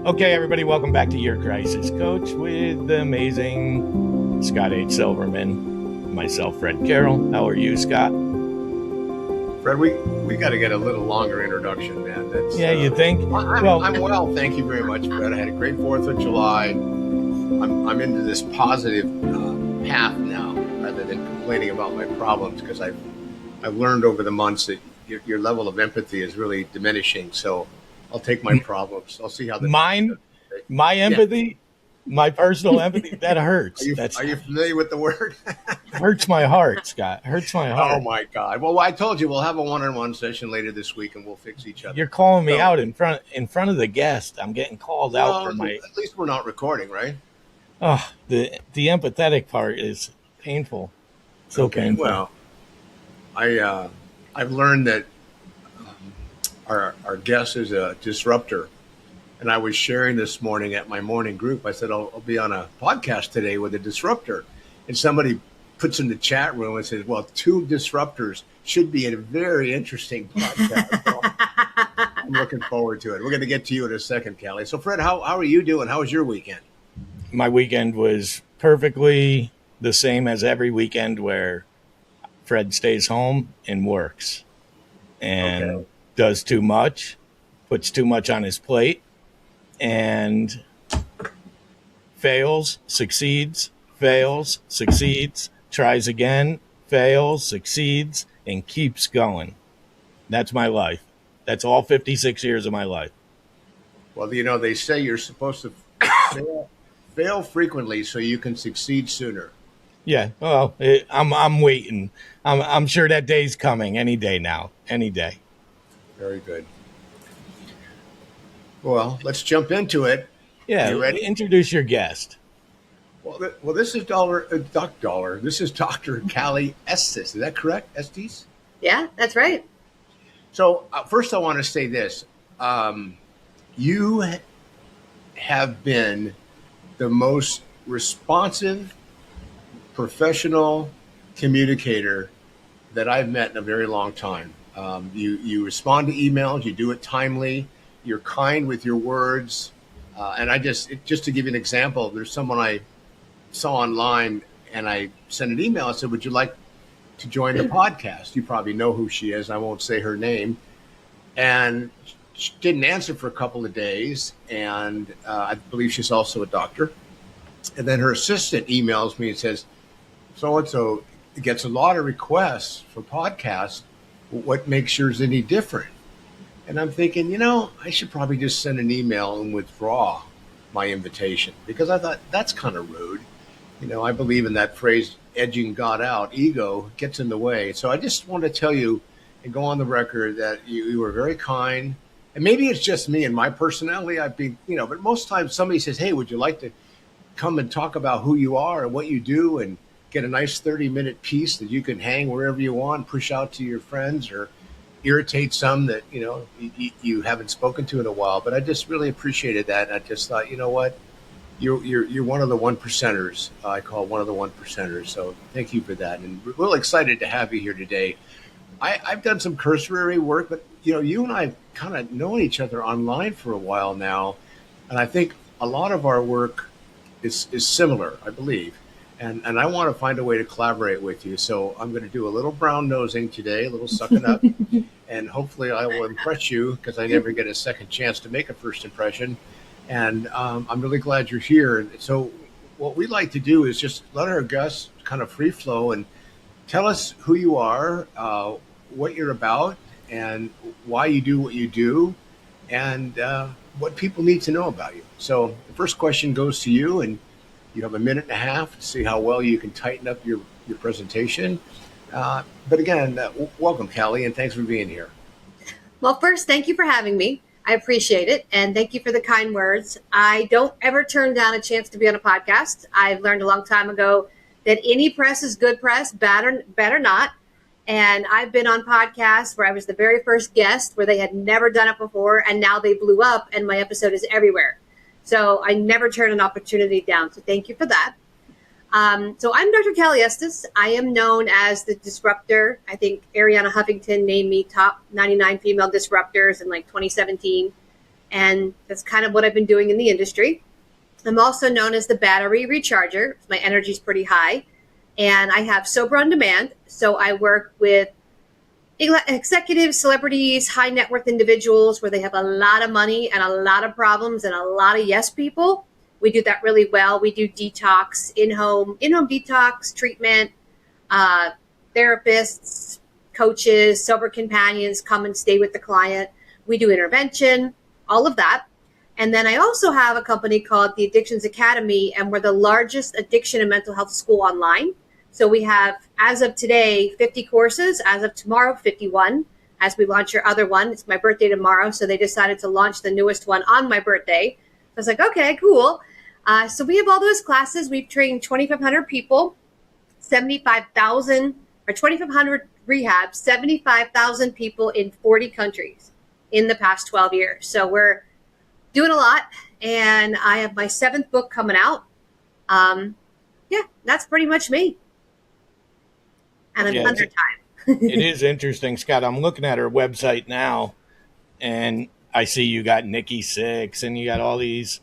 Okay, everybody, welcome back to Your Crisis Coach with the amazing Scott H. Silverman, myself, Fredd Carroll. How are you, Scott? Fred, we got to get a little longer introduction, man. That's, you think? I'm well, thank you very much, Fred. I had a great 4th of July. I'm into this positive path now, rather than complaining about my problems, because I've learned over the months that your level of empathy is really diminishing. So I'll take my problems. I'll see how my empathy, my personal empathy, that hurts. Are you familiar with the word? Hurts my heart, Scott. Hurts my heart. Oh my God. Well, I told you we'll have a one-on-one session later this week, and we'll fix each other. You're calling me out in front of the guest. I'm getting called out for my. At least we're not recording, right? Oh, the empathetic part is painful. So okay, painful. Well, I've learned that our guest is a disruptor. And I was sharing this morning at my morning group. I said, I'll be on a podcast today with a disruptor. And somebody puts in the chat room and says, well, 2 disruptors should be in a very interesting podcast. So I'm looking forward to it. We're going to get to you in a second, Cali. So, Fred, how are you doing? How was your weekend? My weekend was perfectly the same as every weekend, where Fred stays home and works and does too much, puts too much on his plate, and fails, succeeds, tries again, fails, succeeds, and keeps going. That's my life. That's all 56 years of my life. Well, they say you're supposed to fail frequently so you can succeed sooner. Yeah, well, I'm waiting. I'm sure that day's coming any day now, any day. Very good. Well, let's jump into it. Yeah, you ready? Introduce your guest. Well, this is This is Dr. Cali Estes. Is that correct, Estes? Yeah, that's right. So first I want to say this. You have been the most responsive professional communicator that I've met in a very long time. You respond to emails, you do it timely, you're kind with your words. And just to give you an example, there's someone I saw online and I sent an email. I said, would you like to join the podcast? You probably know who she is. I won't say her name. And she didn't answer for a couple of days. And I believe she's also a doctor. And then her assistant emails me and says, so-and-so gets a lot of requests for podcasts. What makes yours any different? And I'm thinking, I should probably just send an email and withdraw my invitation, because I thought that's kind of rude. I believe in that phrase, edging God out. Ego gets in the way. So I just want to tell you and go on the record that you were very kind. And maybe it's just me and my personality. But most times somebody says, hey, would you like to come and talk about who you are and what you do and get a nice 30-minute piece that you can hang wherever you want, push out to your friends or irritate some that, you haven't spoken to in a while. But I just really appreciated that. And I just thought, you know what? You're one of the 1%ers. I call one of the 1%ers. So thank you for that. And we're really excited to have you here today. I've done some cursory work, but, you and I kind of known each other online for a while now. And I think a lot of our work is similar, I believe. And I want to find a way to collaborate with you. So I'm going to do a little brown nosing today, a little sucking up. And hopefully I will impress you, because I never get a second chance to make a first impression. And I'm really glad you're here. And so what we like to do is just let our guests kind of free flow and tell us who you are, what you're about, and why you do what you do, and what people need to know about you. So the first question goes to you, and you have a minute and a half to see how well you can tighten up your presentation. But again, welcome, Cali, and thanks for being here. Well, first, thank you for having me. I appreciate it. And thank you for the kind words. I don't ever turn down a chance to be on a podcast. I've learned a long time ago that any press is good press, bad or not. And I've been on podcasts where I was the very first guest, where they had never done it before, and now they blew up and my episode is everywhere. So I never turn an opportunity down. So thank you for that. So I'm Dr. Cali Estes. I am known as the disruptor. I think Arianna Huffington named me top 99 female disruptors in like 2017. And that's kind of what I've been doing in the industry. I'm also known as the battery recharger. My energy is pretty high. And I have Sober on Demand. So I work with executives, celebrities, high net worth individuals where they have a lot of money and a lot of problems and a lot of yes people. We do that really well. We do detox, in-home detox treatment, therapists, coaches, sober companions come and stay with the client. We do intervention, all of that. And then I also have a company called the Addictions Academy, and we're the largest addiction and mental health school online. So we have, as of today, 50 courses. As of tomorrow, 51. As we launch your other one, it's my birthday tomorrow, so they decided to launch the newest one on my birthday. I was like, okay, cool. So we have all those classes. We've trained 2,500 people, 75,000 or 2,500 rehabs, 75,000 people in 40 countries in the past 12 years. So we're doing a lot, and I have my 7th book coming out. Yeah, that's pretty much me. And I'm under time. It is interesting, Scott. I'm looking at her website now, and I see you got Nikki Sixx, and you got all these,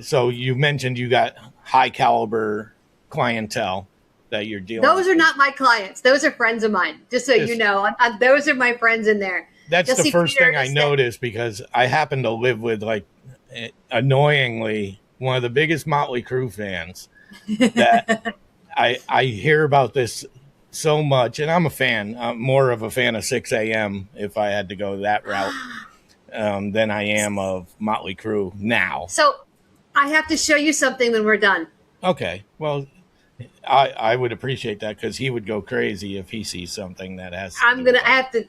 so you mentioned you got high caliber clientele that you're dealing with. Those are not my clients. Those are friends of mine. Just so you know, those are my friends in there. That's the first thing I noticed, because I happen to live with, like, annoyingly, one of the biggest Motley Crue fans. That I hear about this so much, and I'm a fan. I'm more of a fan of 6 a.m. if I had to go that route than I am of Motley Crue now. So I have to show you something when we're done. Okay. Well, I would appreciate that, because he would go crazy if he sees something that has. I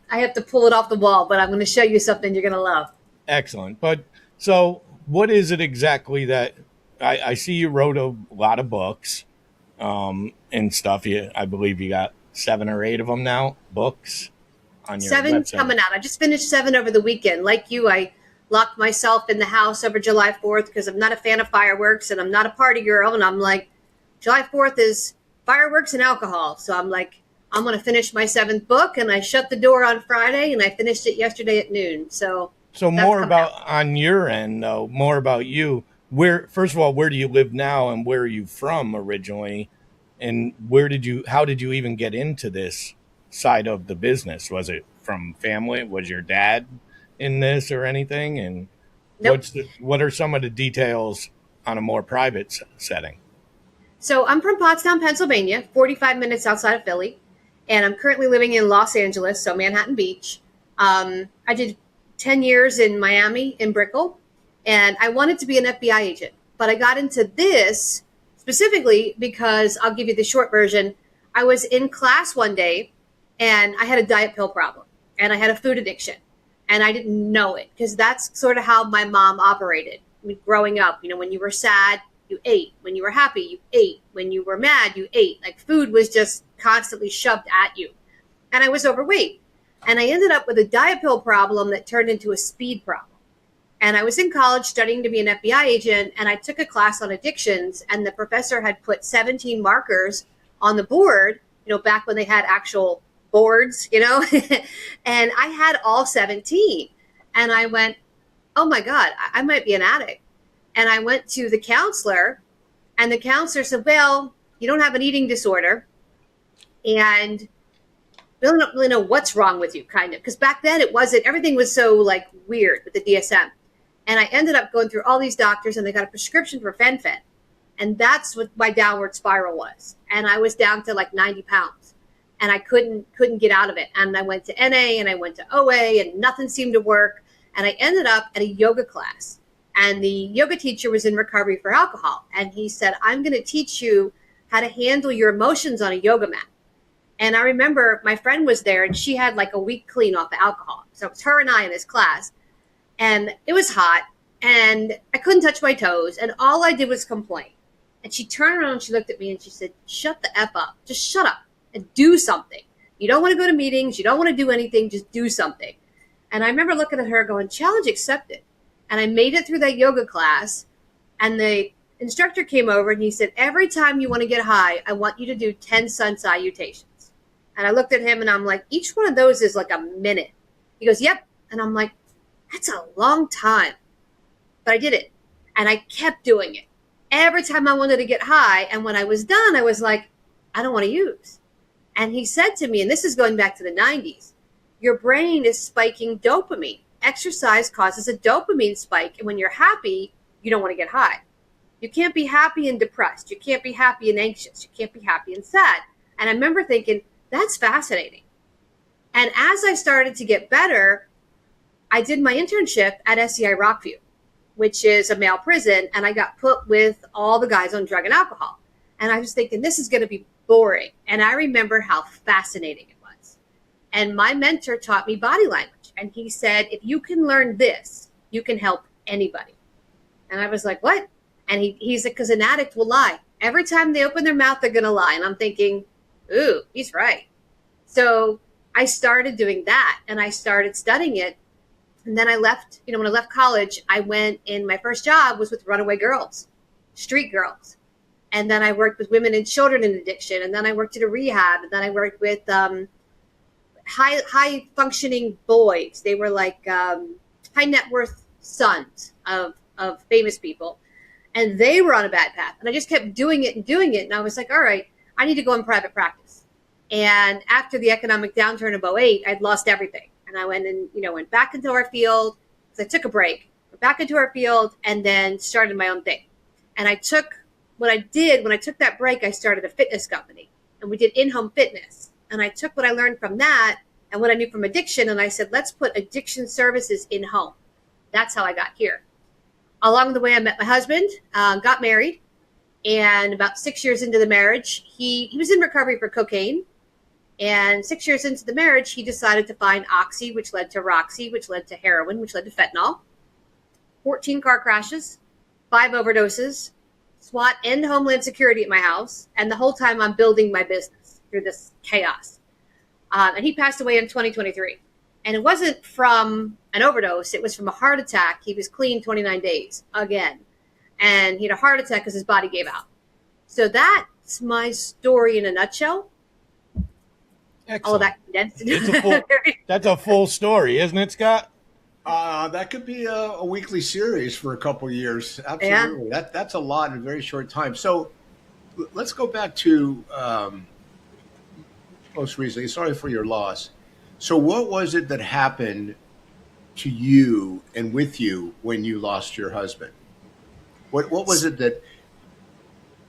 have to pull it off the wall, but I'm gonna show you something you're gonna love. Excellent. But so, what is it exactly that I see you wrote a lot of books and stuff? I believe you got 7 or 8 of them now, books on your 7 website. Coming out. I just finished 7 over the weekend. Like you, I locked myself in the house over July 4th because I'm not a fan of fireworks and I'm not a party girl. And I'm like, July 4th is fireworks and alcohol. So I'm like, I'm going to finish my 7th book. And I shut the door on Friday and I finished it yesterday at noon. So more about on your end, though, more about you. First of all, where do you live now, and where are you from originally? And how did you even get into this side of the business? Was it from family? Was your dad in this or anything? And nope. What are some of the details on a more private setting? So I'm from Pottstown, Pennsylvania, 45 minutes outside of Philly. And I'm currently living in Los Angeles, so Manhattan Beach. I did 10 years in Miami, in Brickell. And I wanted to be an FBI agent. But I got into this specifically because, I'll give you the short version. I was in class one day and I had a diet pill problem and I had a food addiction and I didn't know it, because that's sort of how my mom operated. Growing up, when you were sad, you ate. When you were happy, you ate. When you were mad, you ate. Like, food was just constantly shoved at you. And I was overweight. And I ended up with a diet pill problem that turned into a speed problem. And I was in college studying to be an FBI agent, and I took a class on addictions, and the professor had put 17 markers on the board, back when they had actual boards, and I had all 17. And I went, oh my God, I might be an addict. And I went to the counselor, and the counselor said, well, you don't have an eating disorder, and we don't really know what's wrong with you, kind of. Because back then everything was so like weird with the DSM. And I ended up going through all these doctors, and they got a prescription for fen-phen. And that's what my downward spiral was. And I was down to like 90 pounds. And I couldn't get out of it. And I went to NA and I went to OA, and nothing seemed to work. And I ended up at a yoga class. And the yoga teacher was in recovery for alcohol. And he said, I'm going to teach you how to handle your emotions on a yoga mat. And I remember my friend was there, and she had like a week clean off the alcohol. So it was her and I in this class. And it was hot, and I couldn't touch my toes, and all I did was complain. And she turned around and she looked at me and she said, shut the F up. Just shut up and do something. You don't want to go to meetings. You don't want to do anything. Just do something. And I remember looking at her going, challenge accepted. And I made it through that yoga class, and the instructor came over and he said, every time you want to get high, I want you to do 10 sun salutations. And I looked at him and I'm like, each one of those is like a minute. He goes, yep. And I'm like, That's a long time. But I did it. And I kept doing it. Every time I wanted to get high. And when I was done, I was like, I don't want to use. And he said to me, and this is going back to the 90s, your brain is spiking dopamine. Exercise causes a dopamine spike. And when you're happy, you don't want to get high. You can't be happy and depressed. You can't be happy and anxious. You can't be happy and sad. And I remember thinking, that's fascinating. And as I started to get better, I did my internship at SEI Rockview, which is a male prison. And I got put with all the guys on drug and alcohol. And I was thinking, this is going to be boring. And I remember how fascinating it was. And my mentor taught me body language. And he said, if you can learn this, you can help anybody. And I was like, what? And he's like, because an addict will lie. Every time they open their mouth, they're going to lie. And I'm thinking, ooh, he's right. So I started doing that and I started studying it. And then I left, when I left college, I went in, my first job was with runaway girls, street girls. And then I worked with women and children in addiction. And then I worked at a rehab. And then I worked with high functioning boys. They were like high net worth sons of famous people. And they were on a bad path. And I just kept doing it. And I was like, all right, I need to go in private practice. And after the economic downturn of '08, I'd lost everything. And I went and, went back into our field. So I took a break, went back into our field, and then started my own thing. And what I did when I took that break, I started a fitness company. And we did in-home fitness. And I took what I learned from that and what I knew from addiction. And I said, let's put addiction services in home. That's how I got here. Along the way, I met my husband, got married, and about 6 years into the marriage, he was in recovery for cocaine. And 6 years into the marriage, he decided to find Oxy, which led to Roxy, which led to heroin, which led to fentanyl. 14 car crashes, 5 overdoses, SWAT and Homeland Security at my house. And the whole time I'm building my business through this chaos. And he passed away in 2023. And it wasn't from an overdose. It was from a heart attack. He was clean 29 days again. And he had a heart attack because his body gave out. So that's my story in a nutshell. Excellent. All of that condensed. That's a full story, isn't it, Scott? That could be a weekly series for a couple of years. Absolutely. Yeah. That's a lot in a very short time. So let's go back to most recently. Sorry for your loss. So what was it that happened to you and with you when you lost your husband? What was it that,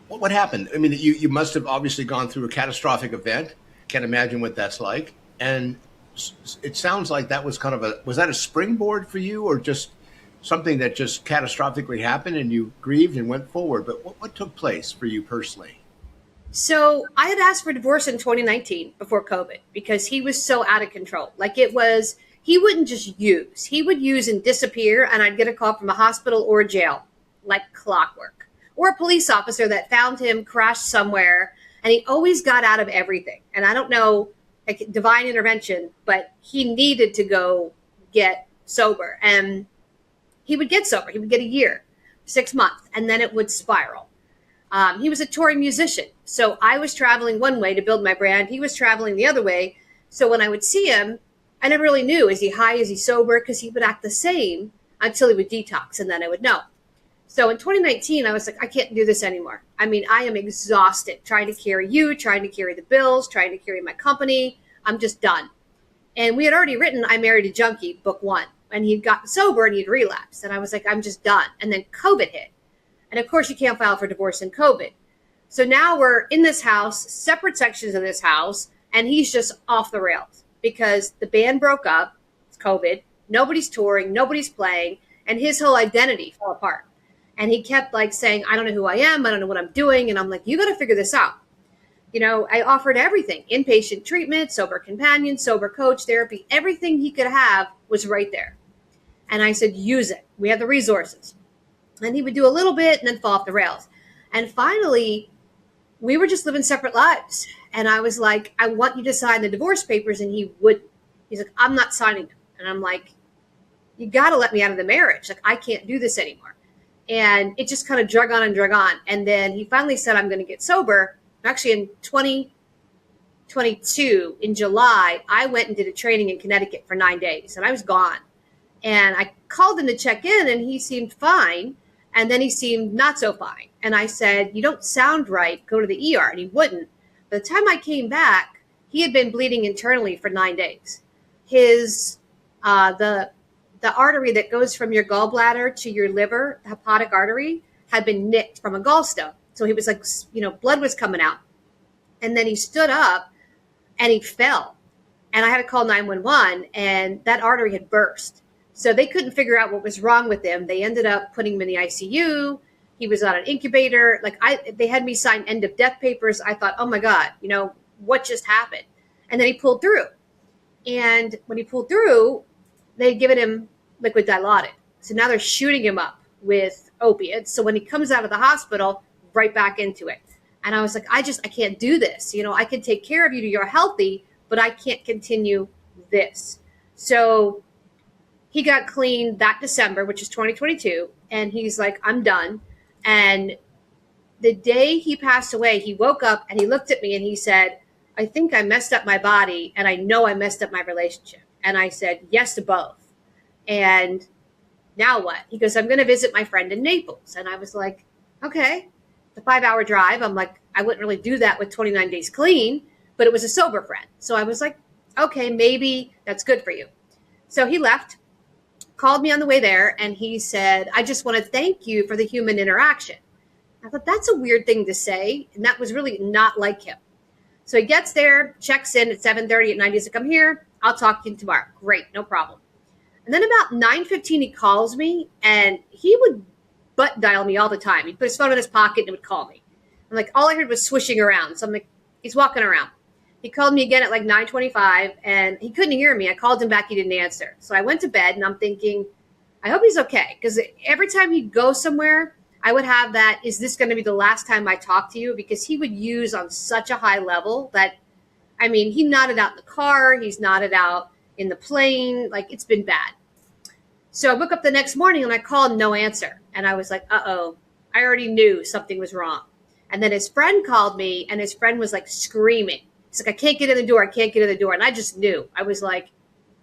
what happened? I mean, you must have obviously gone through a catastrophic event. Can't imagine what that's like. And it sounds like that was was that a springboard for you or just something that just catastrophically happened and you grieved and went forward? But what took place for you personally? So I had asked for divorce in 2019 before COVID because he was so out of control. Like he wouldn't just use. He would use and disappear, and I'd get a call from a hospital or a jail, like clockwork. Or a police officer that found him crashed somewhere, and he always got out of everything. And I don't know, like divine intervention, but he needed to go get sober. And he would get sober. He would get a year, 6 months, and then it would spiral. He was a touring musician. So I was traveling one way to build my brand. He was traveling the other way. So when I would see him, I never really knew, is he high? Is he sober? Because he would act the same until he would detox. And then I would know. So in 2019, I was like, I can't do this anymore. I mean, I am exhausted trying to carry you, trying to carry the bills, trying to carry my company. I'm just done. And we had already written I Married a Junkie, book 1. And he'd gotten sober and he'd relapsed. And I was like, I'm just done. And then COVID hit. And of course, you can't file for divorce in COVID. So now we're in this house, separate sections of this house, and he's just off the rails because the band broke up. It's COVID. Nobody's touring. Nobody's playing. And his whole identity fell apart. And he kept saying, I don't know who I am. I don't know what I'm doing. And I'm like, you got to figure this out. I offered everything, inpatient treatment, sober companion, sober coach, therapy, everything he could have was right there. And I said, use it. We have the resources. And he would do a little bit and then fall off the rails. And finally, we were just living separate lives. And I was like, I want you to sign the divorce papers. And he wouldn't. He's like, I'm not signing them. And I'm like, you got to let me out of the marriage. Like, I can't do this anymore. And it just kind of drug on and drug on. And then he finally said, I'm going to get sober. Actually, in 2022, in July, I went and did a training in Connecticut for 9 days. And I was gone. And I called him to check in, and he seemed fine. And then he seemed not so fine. And I said, you don't sound right. Go to the ER. And he wouldn't. By the time I came back, he had been bleeding internally for 9 days. His the artery that goes from your gallbladder to your liver, the hepatic artery, had been nicked from a gallstone. So he was like, blood was coming out. And then he stood up and he fell. And I had to call 911, and that artery had burst. So they couldn't figure out what was wrong with him. They ended up putting him in the ICU. He was on an incubator. They had me sign end of death papers. I thought, oh my God, what just happened? And then he pulled through. And when he pulled through, they'd given him liquid dilaudid. So now they're shooting him up with opiates. So when he comes out of the hospital, right back into it. And I was like, I can't do this. I can take care of you. You're healthy, but I can't continue this. So he got clean that December, which is 2022. And he's like, I'm done. And the day he passed away, he woke up and he looked at me and he said, I think I messed up my body, and I know I messed up my relationship. And I said, yes to both. And now what? He goes, I'm going to visit my friend in Naples. And I was like, okay, the 5-hour drive. I'm like, I wouldn't really do that with 29 days clean, but it was a sober friend. So I was like, okay, maybe that's good for you. So he left, called me on the way there, and he said, I just want to thank you for the human interaction. I thought, that's a weird thing to say. And that was really not like him. So he gets there, checks in at 7:30 at night. He's like, I'm here. I'll talk to you tomorrow. Great, no problem. And then about 9:15, he calls me, and he would butt dial me all the time. He'd put his phone in his pocket and would call me. I'm like, all I heard was swishing around. So I'm like, he's walking around. He called me again at like 9:25, and he couldn't hear me. I called him back. He didn't answer. So I went to bed, and I'm thinking, I hope he's okay. Because every time he'd go somewhere, I would have that, is this going to be the last time I talk to you? Because he would use on such a high level that, he nodded out in the car. He's nodded out in the plane. Like, it's been bad. So I woke up the next morning and I called, no answer. And I was like, uh-oh, I already knew something was wrong. And then his friend called me, and his friend was like screaming. He's like, I can't get in the door. I can't get in the door. And I just knew. I was like,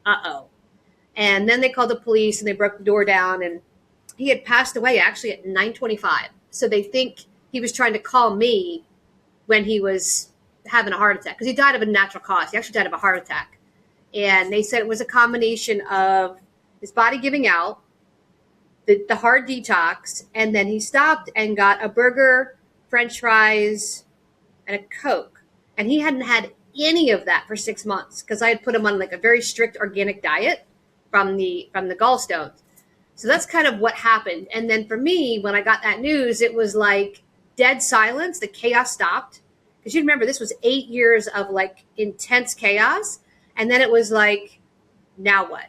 uh-oh. And then they called the police and they broke the door down, and he had passed away actually at 9:25. So they think he was trying to call me when he was having a heart attack, because he died of a natural cause. He actually died of a heart attack. And they said it was a combination of his body giving out, the hard detox, and then he stopped and got a burger, French fries, and a Coke. And he hadn't had any of that for 6 months, because I had put him on like a very strict organic diet from the gallstones. So that's kind of what happened. And then for me, when I got that news, it was like dead silence. The chaos stopped. Because you remember, this was 8 years of like intense chaos. And then it was like, now what?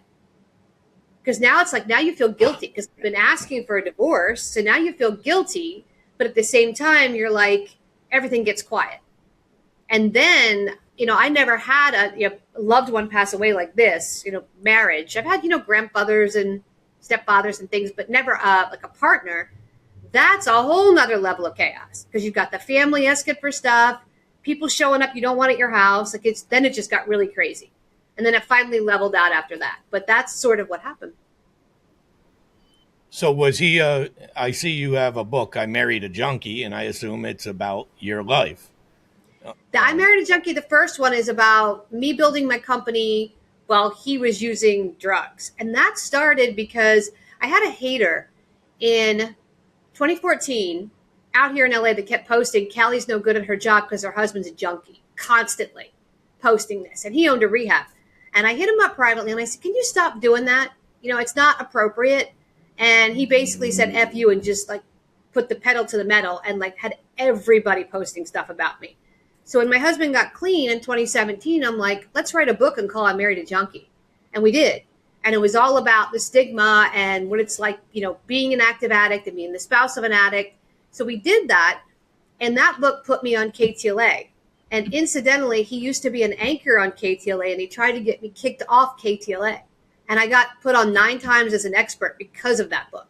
Because now it's like, now you feel guilty because you've been asking for a divorce. So now you feel guilty. But at the same time, you're like, everything gets quiet. And then, I never had a loved one pass away like this, marriage. I've had, grandfathers and stepfathers and things, but never like a partner. That's a whole nother level of chaos, because you've got the family asking for stuff, people showing up you don't want at your house. Like, then it just got really crazy. And then it finally leveled out after that. But that's sort of what happened. So was he, I see you have a book, I Married a Junkie, and I assume it's about your life. The I Married a Junkie, the first one, is about me building my company while he was using drugs. And that started because I had a hater in 2014 out here in LA that kept posting, Callie's no good at her job because her husband's a junkie, constantly posting this. And he owned a rehab. And I hit him up privately and I said, can you stop doing that? It's not appropriate. And he basically said, F you, and just like put the pedal to the metal and like had everybody posting stuff about me. So when my husband got clean in 2017, I'm like, let's write a book and call I Married a Junkie. And we did. And it was all about the stigma and what it's like, being an active addict and being the spouse of an addict. So we did that. And that book put me on KTLA. And incidentally, he used to be an anchor on KTLA, and he tried to get me kicked off KTLA. And I got put on 9 times as an expert because of that book.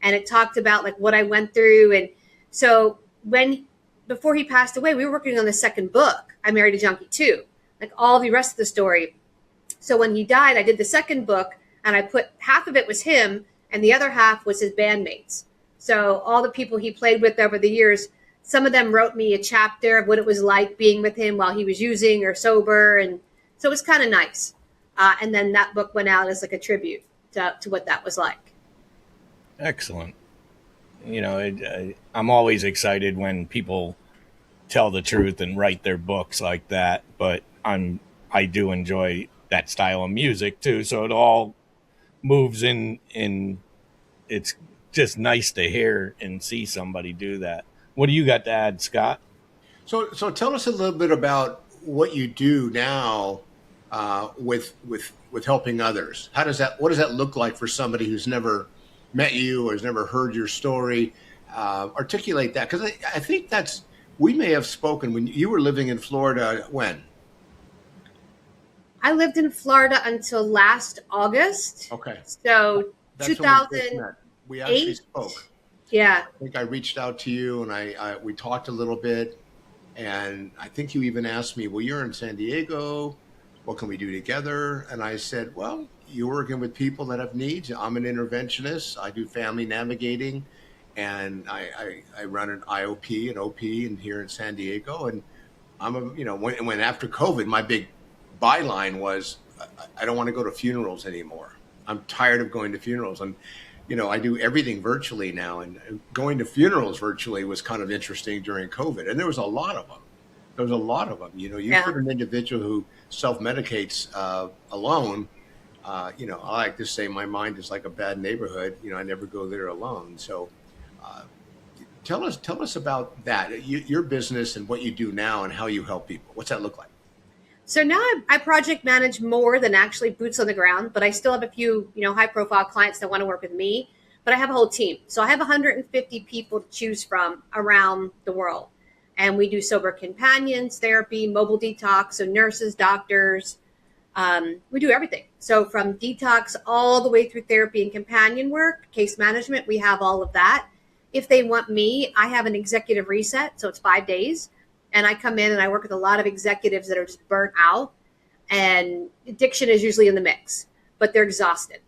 And it talked about like what I went through. And so before he passed away, we were working on the second book, I Married a Junkie 2, like all the rest of the story. So when he died, I did the second book, and I put half of it was him and the other half was his bandmates. So all the people he played with over the years, some of them wrote me a chapter of what it was like being with him while he was using or sober. And so it was kind of nice. And then that book went out as like a tribute to what that was like. Excellent. I'm always excited when people tell the truth and write their books like that, but I do enjoy that style of music too. So it all moves in it's just nice to hear and see somebody do that. What do you got to add, Scott? So tell us a little bit about what you do now with helping others. What does that look like for somebody who's never met you or has never heard your story? Articulate that, because I think we may have spoken when you were living in Florida. When? I lived in Florida until last August. Okay. So That's 2008. We actually spoke. Yeah. I think I reached out to you and we talked a little bit, and I think you even asked me, well, you're in San Diego, what can we do together? And I said, well, you're working with people that have needs. I'm an interventionist. I do family navigating, and I run an IOP and OP here in San Diego. And when after COVID, my big byline was, I don't want to go to funerals anymore. I'm tired of going to funerals. I do everything virtually now, and going to funerals virtually was kind of interesting during COVID. And there was a lot of them. You put an individual who self-medicates alone. I like to say my mind is like a bad neighborhood. I never go there alone. So tell us about that, your business and what you do now and how you help people. What's that look like? So now I project manage more than actually boots on the ground, but I still have a few, high profile clients that want to work with me, but I have a whole team. So I have 150 people to choose from around the world. And we do sober companions, therapy, mobile detox, so nurses, doctors, we do everything. So from detox all the way through therapy and companion work, case management, we have all of that. If they want me, I have an executive reset. So it's 5 days. And I come in and I work with a lot of executives that are just burnt out, and addiction is usually in the mix, but they're exhausted.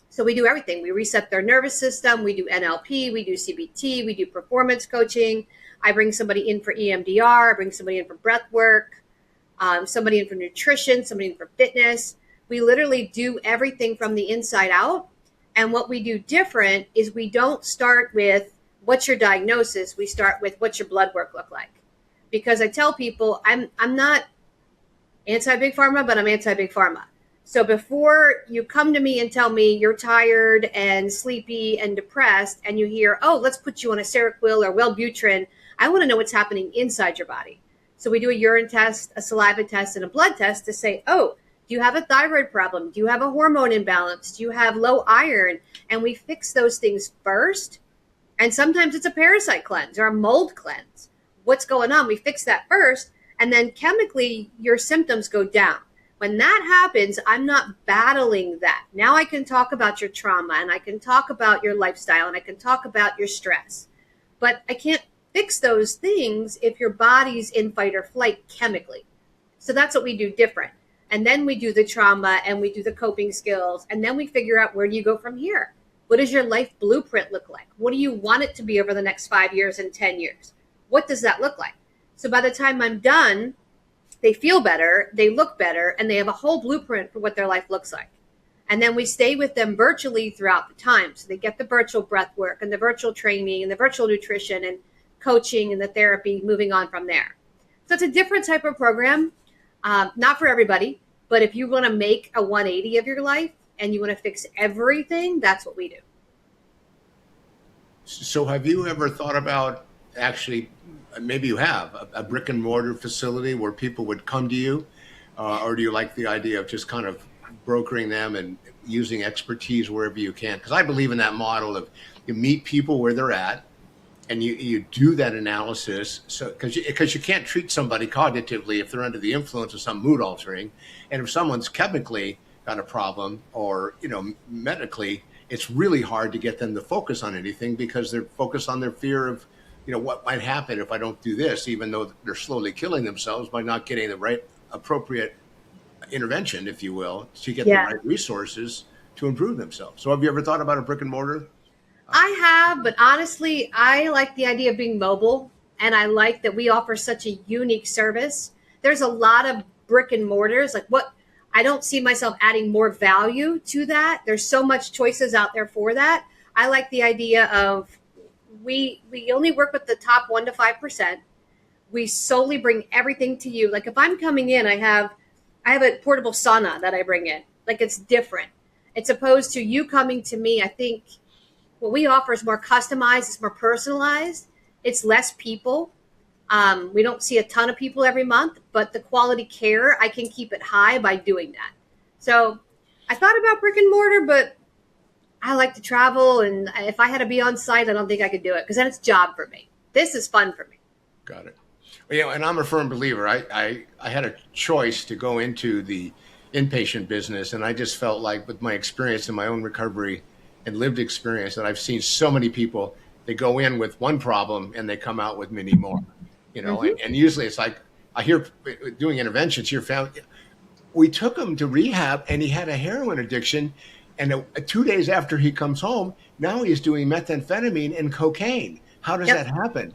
So we do everything. We reset their nervous system. We do NLP. We do CBT. We do performance coaching. I bring somebody in for EMDR. I bring somebody in for breath work, somebody in for nutrition, somebody in for fitness. We literally do everything from the inside out. And what we do different is we don't start with what's your diagnosis. We start with what's your blood work look like. Because I tell people I'm not anti-big pharma, but I'm anti-big pharma. So before you come to me and tell me you're tired and sleepy and depressed, and you hear, oh, let's put you on a Seroquel or Wellbutrin, I want to know what's happening inside your body. So we do a urine test, a saliva test, and a blood test to say, oh, do you have a thyroid problem? Do you have a hormone imbalance? Do you have low iron? And we fix those things first. And sometimes it's a parasite cleanse or a mold cleanse. What's going on? We fix that first, and then chemically your symptoms go down. When that happens, I'm not battling that. Now I can talk about your trauma, and I can talk about your lifestyle, and I can talk about your stress. But I can't fix those things if your body's in fight or flight chemically. So that's what we do different. And then we do the trauma, and we do the coping skills, and then we figure out where do you go from here? What does your life blueprint look like? What do you want it to be over the next 5 years and 10 years? What does that look like? So by the time I'm done, they feel better, they look better, and they have a whole blueprint for what their life looks like. And then we stay with them virtually throughout the time. So they get the virtual breath work and the virtual training and the virtual nutrition and coaching and the therapy, moving on from there. So it's a different type of program, not for everybody, but if you want to make a 180 of your life and you want to fix everything, that's what we do. So have you ever thought about actually, maybe you have, a brick and mortar facility where people would come to you? Or do you like the idea of just kind of brokering them and using expertise wherever you can? Because I believe in that model of you meet people where they're at and you do that analysis. So because you can't treat somebody cognitively if they're under the influence of some mood altering. And if someone's chemically got a problem or, medically, it's really hard to get them to focus on anything because they're focused on their fear of, what might happen if I don't do this, even though they're slowly killing themselves by not getting the right appropriate intervention, if you will, to get the right resources to improve themselves. So have you ever thought about a brick and mortar? I have, but honestly, I like the idea of being mobile, and I like that we offer such a unique service. There's a lot of brick and mortars. Like, what, I don't see myself adding more value to that. There's so much choices out there for that. I like the idea of we only work with the top 1 to 5%. We solely bring everything to you. Like, if I'm coming in, I have a portable sauna that I bring in. Like, it's different. It's opposed to you coming to me. I think what we offer is more customized, it's more personalized, it's less people. We don't see a ton of people every month, but the quality care, I can keep it high by doing that. So I thought about brick and mortar, but I like to travel, and if I had to be on site, I don't think I could do it because then it's a job for me. This is fun for me. Got it. Well, and I'm a firm believer. I had a choice to go into the inpatient business, and I just felt like with my experience in my own recovery and lived experience that I've seen so many people, they go in with one problem and they come out with many more, and usually it's like, I hear doing interventions, we took him to rehab and he had a heroin addiction. And 2 days after he comes home, now he's doing methamphetamine and cocaine. How does that happen?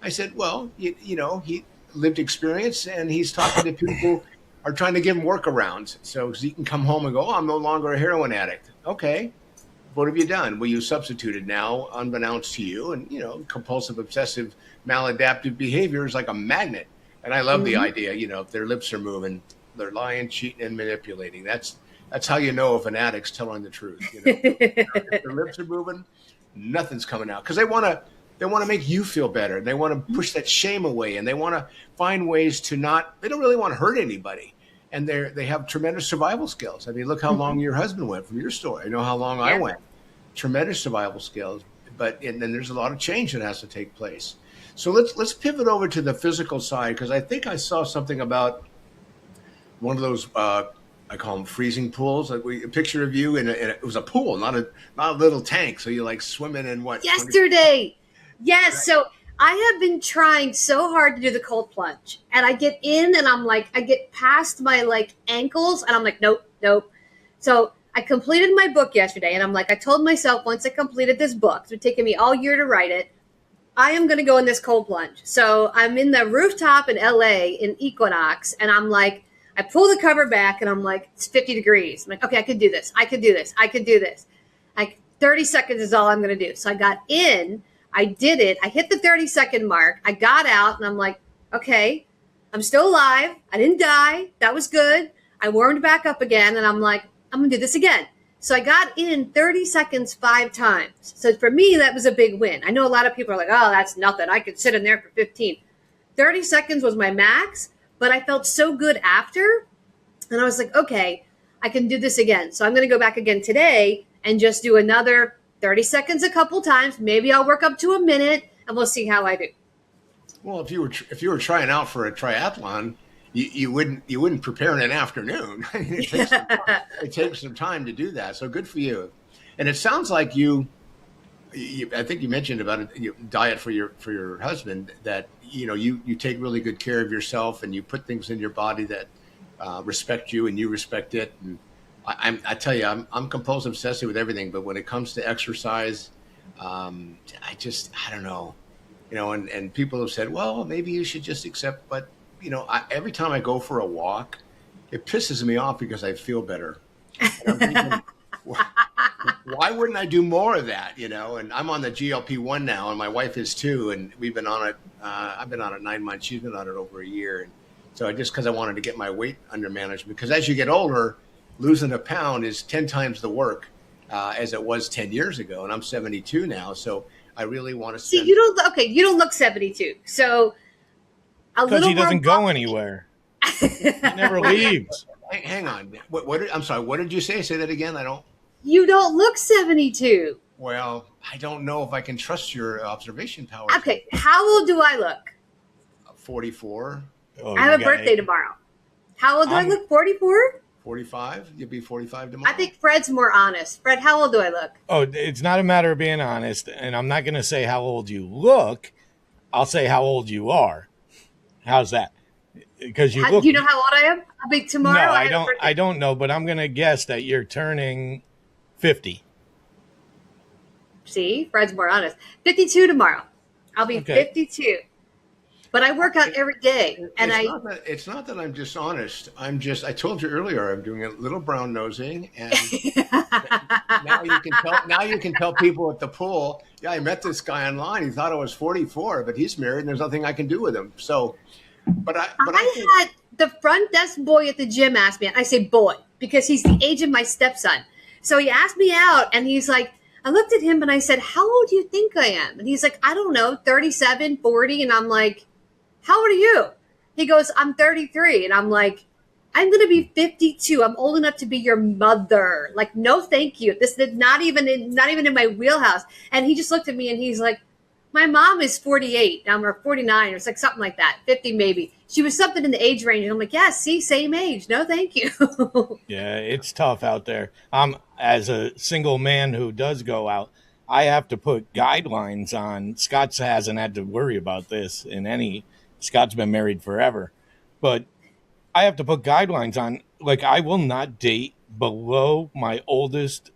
I said, well, he lived experience and he's talking to people who are trying to give him workarounds. So he can come home and go, I'm no longer a heroin addict. Okay. What have you done? Well, you substituted now, unbeknownst to you. And, compulsive, obsessive, maladaptive behavior is like a magnet. And I love the idea, if their lips are moving, they're lying, cheating, and manipulating. That's how you know if an addict's telling the truth. If their lips are moving, nothing's coming out. Because they want to make you feel better. They want to push that shame away. And they want to find ways to they don't really want to hurt anybody. And they have tremendous survival skills. I mean, look how long your husband went from your story. I know how long I went. Tremendous survival skills. And then there's a lot of change that has to take place. So let's pivot over to the physical side, because I think I saw something about one of those I call them freezing pools. Like a picture of you, and it was a pool, not a little tank. So you're like swimming in what? Yesterday, yes. So I have been trying so hard to do the cold plunge, and I get in, and I'm like, I get past my ankles, and I'm like, nope. So I completed my book yesterday, and I'm like, I told myself once I completed this book, it's been taking me all year to write it, I am going to go in this cold plunge. So I'm in the rooftop in LA in Equinox, and I'm like, I pull the cover back, and I'm like, it's 50 degrees. I'm like, okay, I could do this. Like 30 seconds is all I'm going to do. So I got in, I did it. I hit the 30-second mark. I got out, and I'm like, okay, I'm still alive. I didn't die. That was good. I warmed back up again, and I'm like, I'm going to do this again. So I got in 30 seconds 5 times. So for me, that was a big win. I know a lot of people are like, oh, that's nothing. I could sit in there for 15. 30 seconds was my max. But I felt so good after, and I was like, okay, I can do this again. So I'm going to go back again today and just do another 30 seconds a couple times. Maybe I'll work up to a minute, and we'll see how I do. Well, if you were trying out for a triathlon, you wouldn't prepare in an afternoon. It takes some time to do that. So good for you. And it sounds like you I think you mentioned about diet for your husband, that you take really good care of yourself, and you put things in your body that respect you and you respect it. And I tell you, I'm compulsive obsessive with everything, but when it comes to exercise, I don't know, and people have said, well, maybe you should just accept, but every time I go for a walk, it pisses me off because I feel better. And I'm thinking, why wouldn't I do more of that? And I'm on the GLP-1 now, and my wife is too. And we've been on it. I've been on it 9 months. She's been on it over a year. And so because I wanted to get my weight under management, because as you get older, losing a pound is 10 times the work as it was 10 years ago. And I'm 72 now. So I really want to see, you don't look 72. So because he doesn't go anywhere. He never leaves. Hang on. I'm sorry. What did you say? Say that again. You don't look 72. Well, I don't know if I can trust your observation power. Okay. How old do I look? 44. Oh, I have a birthday tomorrow. How old do I look? 44? 45. You'll be 45 tomorrow. I think Fred's more honest. Fred, how old do I look? Oh, it's not a matter of being honest. And I'm not going to say how old you look. I'll say how old you are. How's that? Because you look. Do you know how old I am? I'll be tomorrow. No, I don't know, but I'm going to guess that you're turning 50. See, Fred's more honest. 52 tomorrow. I'll be Okay. 52. But I work out every day, and It's not that I'm dishonest. I told you earlier, I'm doing a little brown nosing, and now you can tell people at the pool, yeah, I met this guy online. He thought I was 44, but he's married and there's nothing I can do with him. So, I had the front desk boy at the gym ask me, and I say boy, because he's the age of my stepson. So he asked me out, and he's like, I looked at him and I said, how old do you think I am? And he's like, I don't know, 37, 40. And I'm like, how old are you? He goes, I'm 33. And I'm like, I'm going to be 52. I'm old enough to be your mother. Like, no, thank you. This is not even in my wheelhouse. And he just looked at me and he's like, my mom is 48. Or 49 or it's like something like that. 50 maybe. She was something in the age range. And I'm like, yeah, see, same age. No, thank you. Yeah, it's tough out there. As a single man who does go out, I have to put guidelines on. Scott hasn't had to worry about this in any. Scott's been married forever, but I have to put guidelines on. Like, I will not date below my oldest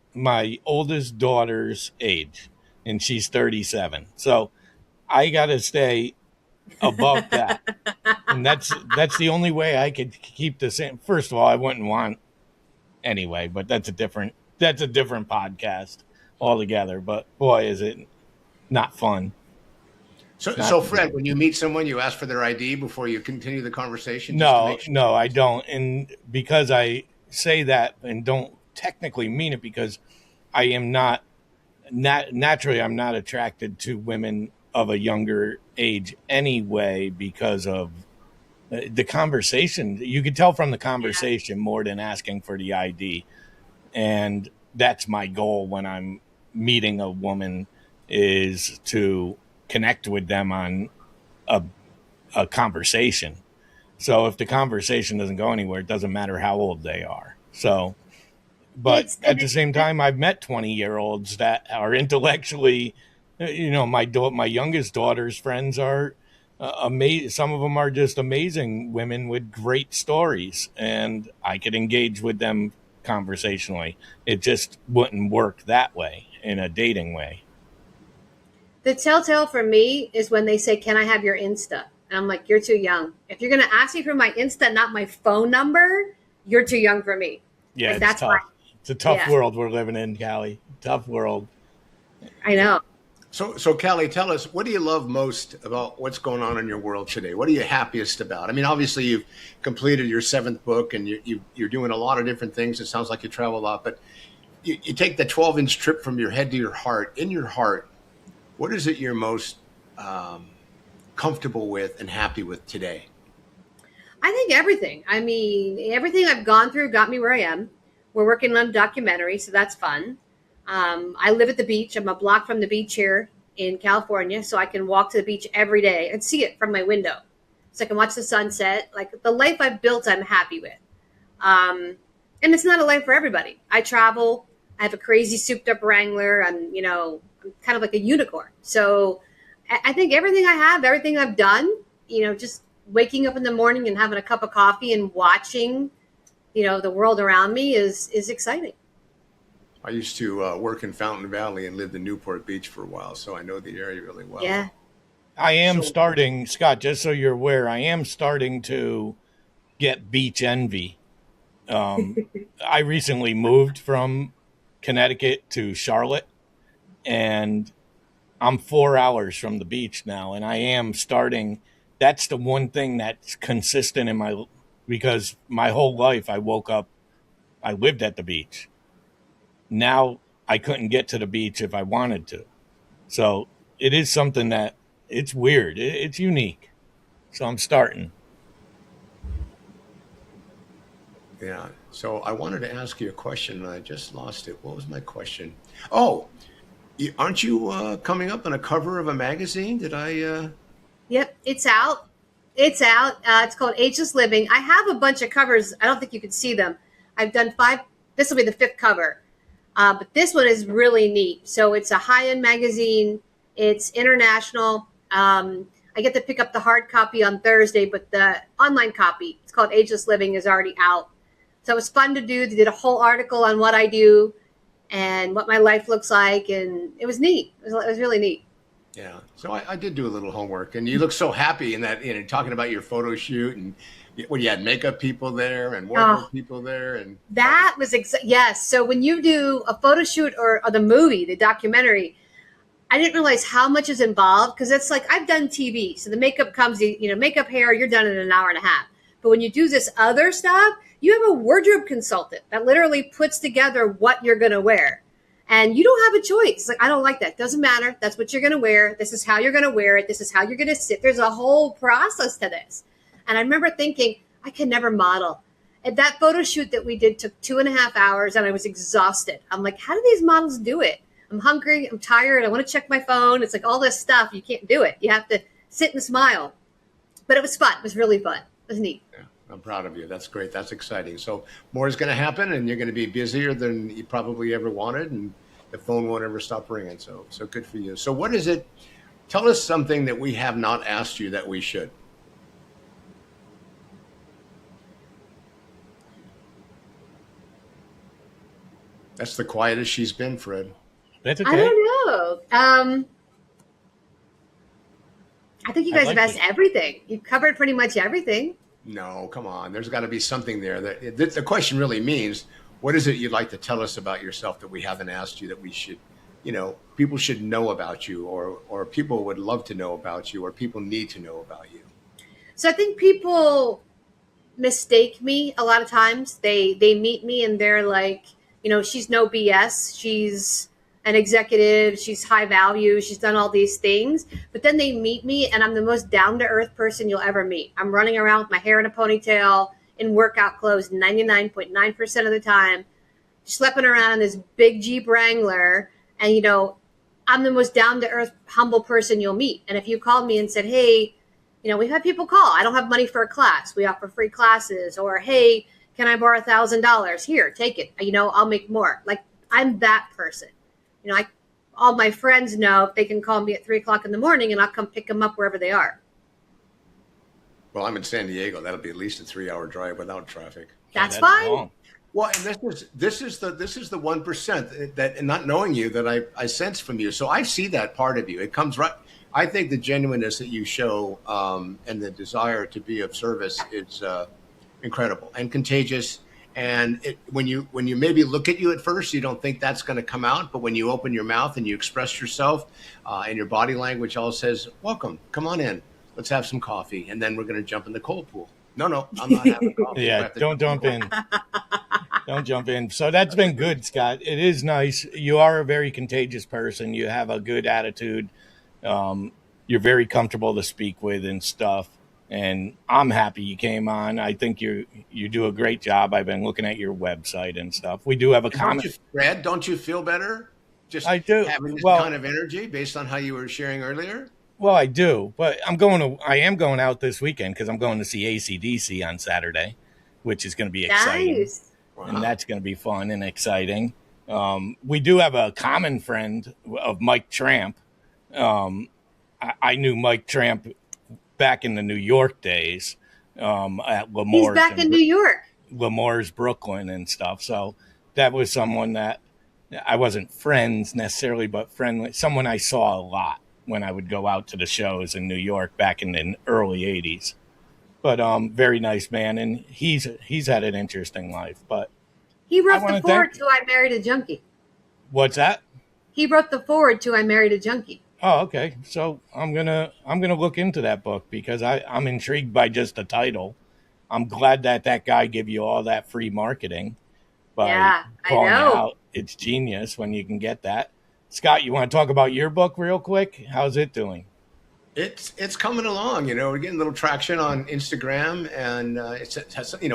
daughter's age, and she's 37. So I got to stay above that, and that's the only way I could keep the same. First of all, I wouldn't want anyway, but that's a different podcast altogether. But boy, is it not fun. So Fred, when you meet someone, you ask for their ID before you continue the conversation? No, I don't. And because I say that and don't technically mean it, because I am not naturally, I'm not attracted to women of a younger age anyway, because of the conversation. You could tell from the conversation more than asking for the ID. And that's my goal when I'm meeting a woman, is to connect with them on a conversation. So if the conversation doesn't go anywhere, it doesn't matter how old they are. So, but at the same time, I've met 20-year-olds that are intellectually, my youngest daughter's friends are amazing. Some of them are just amazing women with great stories, and I could engage with them conversationally. It just wouldn't work that way in a dating way. The telltale for me is when they say, can I have your Insta? And I'm like, you're too young. If you're going to ask me for my Insta, not my phone number, you're too young for me. Yeah, like, that's tough. It's a tough world we're living in, Cali. Tough world. I know. So Cali, tell us, what do you love most about what's going on in your world today? What are you happiest about? I mean, obviously you've completed your 7th book and you're doing a lot of different things. It sounds like you travel a lot, but you take the 12-inch trip from your head to your heart. In your heart, what is it you're most comfortable with and happy with today? I think everything. I mean, everything I've gone through got me where I am. We're working on a documentary, so that's fun. I live at the beach. I'm a block from the beach here in California, so I can walk to the beach every day and see it from my window. So I can watch the sunset. Like, the life I've built, I'm happy with. And it's not a life for everybody. I travel. I have a crazy souped-up Wrangler. I'm kind of like a unicorn. So I think everything I have, everything I've done, just waking up in the morning and having a cup of coffee and watching, the world around me is exciting. I used to work in Fountain Valley and lived in Newport Beach for a while, so I know the area really well. Yeah. I am starting, Scott, just so you're aware, I am starting to get beach envy. I recently moved from Connecticut to Charlotte, and I'm 4 hours from the beach now, and I am starting. That's the one thing that's consistent because my whole life I woke up, I lived at the beach. Now I couldn't get to the beach if I wanted to. So it is something that it's weird. It's unique. So I'm starting. Yeah. So I wanted to ask you a question, and I just lost it. What was my question? Oh, aren't you coming up on a cover of a magazine? Did I? Yep, it's out. It's out. It's called Ageless Living. I have a bunch of covers. I don't think you can see them. I've done 5. This will be the 5th cover. But this one is really neat. So it's a high-end magazine. It's international. I get to pick up the hard copy on Thursday, but the online copy, it's called Ageless Living, is already out. So it was fun to do. They did a whole article on what I do. and what my life looks like. And it was neat. It was really neat. Yeah. So I did do a little homework, and you look so happy in that, talking about your photo shoot, and when you had makeup people there and wardrobe people there. And that was, yes. So when you do a photo shoot or the movie, the documentary, I didn't realize how much is involved, because it's like, I've done TV. So the makeup comes, makeup, hair, you're done in an hour and a half. But when you do this other stuff, you have a wardrobe consultant that literally puts together what you're going to wear. And you don't have a choice. Like, I don't like that. Doesn't matter. That's what you're going to wear. This is how you're going to wear it. This is how you're going to sit. There's a whole process to this. And I remember thinking, I can never model. And that photo shoot that we did took 2.5 hours, and I was exhausted. I'm like, how do these models do it? I'm hungry. I'm tired. I want to check my phone. It's like all this stuff. You can't do it. You have to sit and smile. But it was fun. It was really fun. It was neat. Yeah, I'm proud of you. That's great. That's exciting. So more is going to happen, and you're going to be busier than you probably ever wanted, and the phone won't ever stop ringing. So good for you. So what is it? Tell us something that we have not asked you that we should. That's the quietest she's been, Fred. That's okay. I don't know. I think you guys have asked everything. You've covered pretty much everything. No, come on. There's got to be something there. The question really means, what is it you'd like to tell us about yourself that we haven't asked you, that we should, people should know about you, or people would love to know about you, or people need to know about you? So I think people mistake me a lot of times. They meet me and they're like, she's no BS. She's an executive. She's high value. She's done all these things. But then they meet me and I'm the most down-to-earth person you'll ever meet. I'm running around with my hair in a ponytail, in workout clothes 99.9% of the time, schlepping around in this big Jeep Wrangler. And, I'm the most down-to-earth, humble person you'll meet. And if you called me and said, hey, we've had people call, I don't have money for a class. We offer free classes. Or, hey, can I borrow $1,000? Here, take it. I'll make more. Like, I'm that person. All my friends know they can call me at 3:00 in the morning and I'll come pick them up wherever they are. Well, I'm in San Diego. That'll be at least a 3-hour drive without traffic. That's fine. Long. Well, and this is the 1% that, and not knowing you, that I sense from you. So I see that part of you. It comes right. I think the genuineness that you show, and the desire to be of service is incredible and contagious. And when you maybe look at you at first, you don't think that's going to come out. But when you open your mouth and you express yourself, and your body language all says, welcome, come on in, let's have some coffee. And then we're going to jump in the cold pool. No, I'm not having coffee. Yeah, don't jump in. Don't jump in. So that's been good, Scott. It is nice. You are a very contagious person. You have a good attitude. You're very comfortable to speak with and stuff. And I'm happy you came on. I think you do a great job. I've been looking at your website and stuff. We do have a comment. Fred, don't you feel better? Just I do. Having this kind of energy based on how you were sharing earlier? Well, I do. But I am going out this weekend because I'm going to see AC/DC on Saturday, which is going to be exciting. Nice. Wow. And that's going to be fun and exciting. We do have a common friend of Mike Tramp. I knew Mike Tramp back in the New York days, at Lemore's. He's back in New York. Lemore's, Brooklyn and stuff. So that was someone that I wasn't friends necessarily, but friendly. Someone I saw a lot when I would go out to the shows in New York back in the early 80s. But very nice man, and he's had an interesting life. But he wrote the foreword to I Married a Junkie. What's that? He wrote the foreword to I Married a Junkie. Oh, okay. So I'm gonna look into that book because I'm intrigued by just the title. I'm glad that guy gave you all that free marketing by calling it out. It's genius when you can get that. Scott, you want to talk about your book real quick? How's it doing? It's coming along. We're getting a little traction on Instagram, and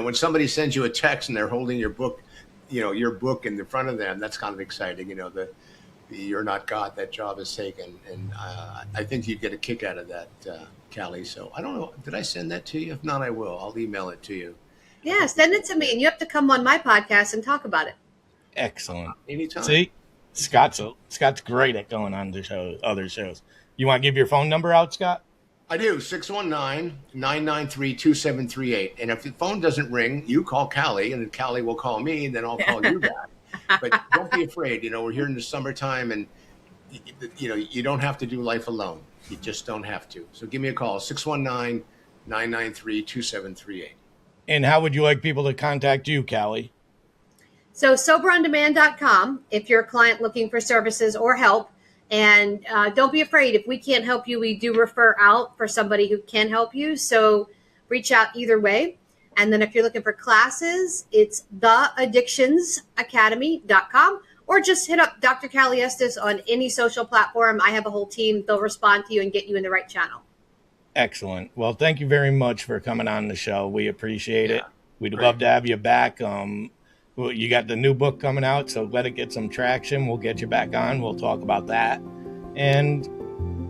when somebody sends you a text and they're holding your book, your book in the front of them, that's kind of exciting. The You're Not God, that job is taken. And I think you'd get a kick out of that, Cali. So I don't know. Did I send that to you? If not, I will. I'll email it to you. Yeah, send it to me. And you have to come on my podcast and talk about it. Excellent. Anytime. See, Scott's great at going on to other shows. You want to give your phone number out, Scott? I do. 619-993-2738. And if the phone doesn't ring, you call Cali, and then Cali will call me, and then I'll call you back. But don't be afraid. We're here in the summertime, and you don't have to do life alone. You just don't have to. So give me a call, 619-993-2738. And how would you like people to contact you, Cali? So soberondemand.com if you're a client looking for services or help. And don't be afraid. If we can't help you, we do refer out for somebody who can help you. So reach out either way. And then if you're looking for classes, it's theaddictionsacademy.com, or just hit up Dr. Cali Estes on any social platform. I have a whole team. They'll respond to you and get you in the right channel. Excellent. Well, thank you very much for coming on the show. We appreciate it. We'd Great. love to have you back. You got the new book coming out, so let it get some traction. We'll get you back on. We'll talk about that. And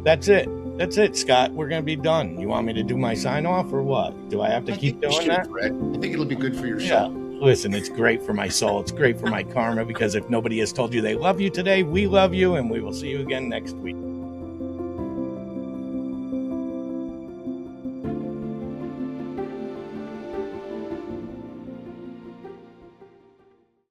that's it. That's it, Scott. We're going to be done. You want me to do my sign off or what? Do I have to keep doing that? Fred. I think it'll be good for your Yeah. soul. Listen, it's great for my soul. It's great for my karma, because if nobody has told you they love you today, we love you, and we will see you again next week.